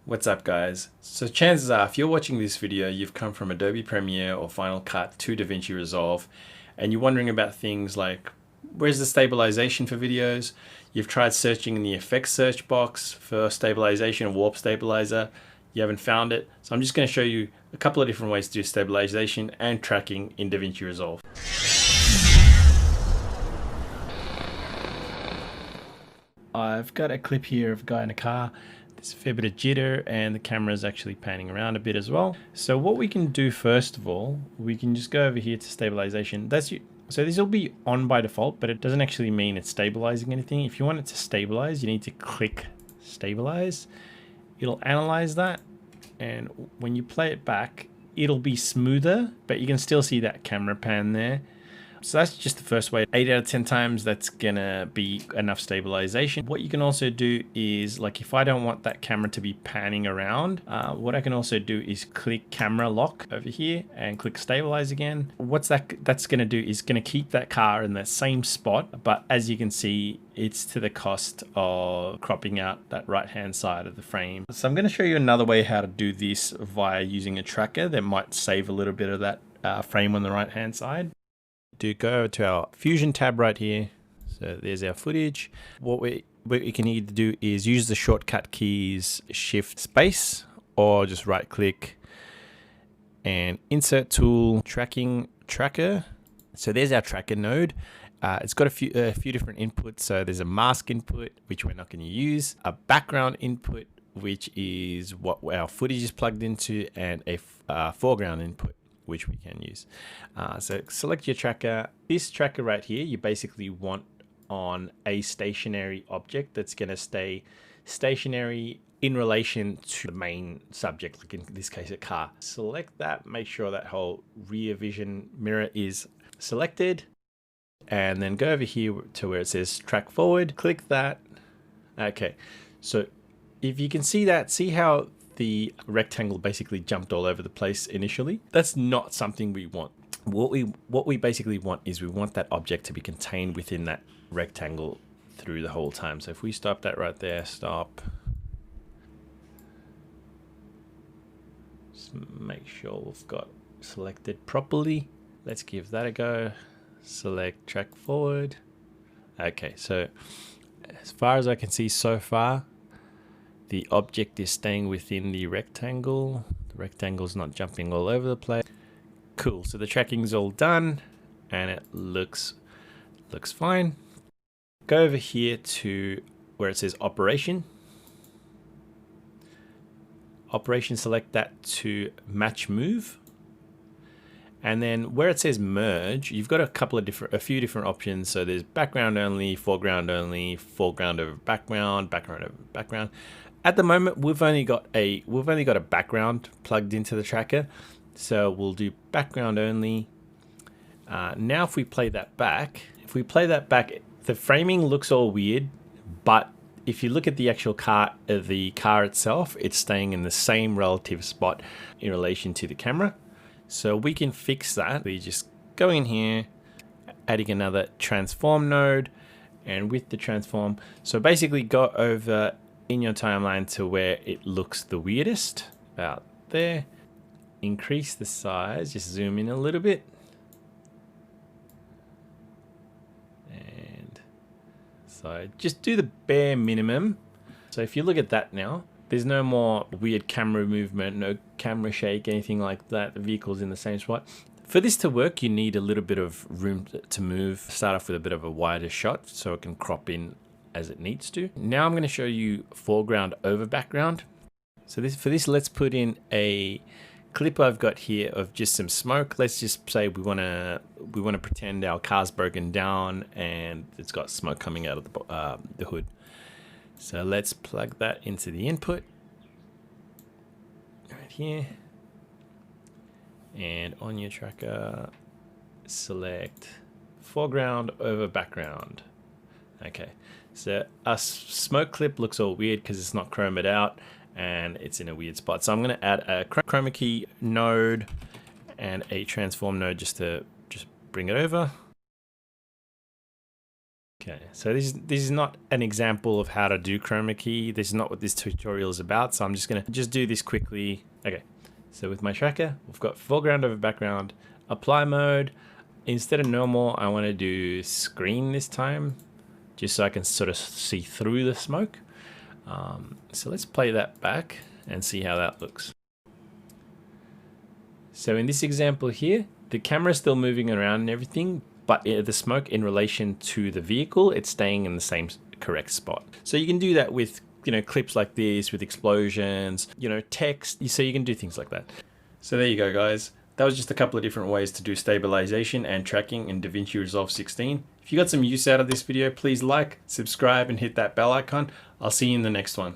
What's up guys? So chances are if you're watching this video, you've come from Adobe Premiere or Final Cut to Davinci Resolve and you're wondering about things like where's the stabilization for videos? You've tried searching in the effects search box for stabilization or warp stabilizer. You haven't found it. So I'm just going to show you a couple of different ways to do stabilization and tracking in Davinci Resolve. I've got a clip here of a guy in a car. There's a fair bit of jitter and the camera is actually panning around a bit as well. So what we can do first of all, we can just go over here to stabilization. So this will be on by default, but it doesn't actually mean it's stabilizing anything. If you want it to stabilize, you need to click stabilize. It'll analyze that. And when you play it back, it'll be smoother, but you can still see that camera pan there. So that's just the first way. 8 out of 10 times that's gonna be enough stabilization. What you can also do is, like, if I don't want that camera to be panning around, what I can also do is click camera lock over here and click stabilize again. What's that's gonna do is gonna keep that car in the same spot, but as you can see, it's to the cost of cropping out that right hand side of the frame. So I'm gonna show you another way how to do this via using a tracker that might save a little bit of that frame on the right hand side. Do go to our Fusion tab right here. So there's our footage. What we can either do is use the shortcut keys Shift Space or just right click and insert tool tracking tracker. So there's our tracker node. It's got a few different inputs. So there's a mask input, which we're not going to use, a background input, which is what our footage is plugged into, and a foreground input, which we can use. So select your tracker. This tracker right here, you basically want on a stationary object that's gonna stay stationary in relation to the main subject, like in this case, a car. Select that, make sure that whole rear vision mirror is selected, and then go over here to where it says track forward, click that. Okay, so if you can see that, see how the rectangle basically jumped all over the place initially. That's not something we want. What we basically want is we want that object to be contained within that rectangle through the whole time. So if we stop that right there, stop. Just make sure we've got selected properly. Let's give that a go. Select track forward. Okay, so as far as I can see so far, the object is staying within the rectangle. The rectangle is not jumping all over the place. Cool, so the tracking is all done and it looks fine. Go over here to where it says operation. Operation, select that to match move. And then where it says merge, you've got a few different options. So there's background only, foreground over background, background over background. At the moment, we've only got a background plugged into the tracker, so we'll do background only. Now, if we play that back, the framing looks all weird, but if you look at the actual car, the car itself, it's staying in the same relative spot in relation to the camera. So we can fix that. We just go in here, adding another transform node, and with the transform, so basically go over in your timeline to where it looks the weirdest, about there. Increase the size, just zoom in a little bit. And so just do the bare minimum. So if you look at that now, there's no more weird camera movement, no camera shake, anything like that. The vehicle's in the same spot. For this to work, you need a little bit of room to move. Start off with a bit of a wider shot so it can crop in as it needs to. Now I'm going to show you foreground over background. So for this, let's put in a clip I've got here of just some smoke. Let's just say we want to pretend our car's broken down and it's got smoke coming out of the hood. So let's plug that into the input right here. And on your tracker, select foreground over background. Okay, so our smoke clip looks all weird because it's not chromed out and it's in a weird spot. So I'm going to add a chroma key node and a transform node just to bring it over. Okay, so this is not an example of how to do chroma key. This is not what this tutorial is about. So I'm just gonna do this quickly. Okay, so with my tracker, we've got foreground over background, apply mode. Instead of normal, I want to do screen this time, just so I can sort of see through the smoke. So let's play that back and see how that looks. So in this example here, the camera is still moving around and everything, but the smoke in relation to the vehicle, it's staying in the same correct spot. So you can do that with, you know, clips like this, with explosions, you know, text. So you can do things like that. So there you go, guys. That was just a couple of different ways to do stabilization and tracking in Davinci Resolve 16. If you got some use out of this video, please like, subscribe, and hit that bell icon. I'll see you in the next one.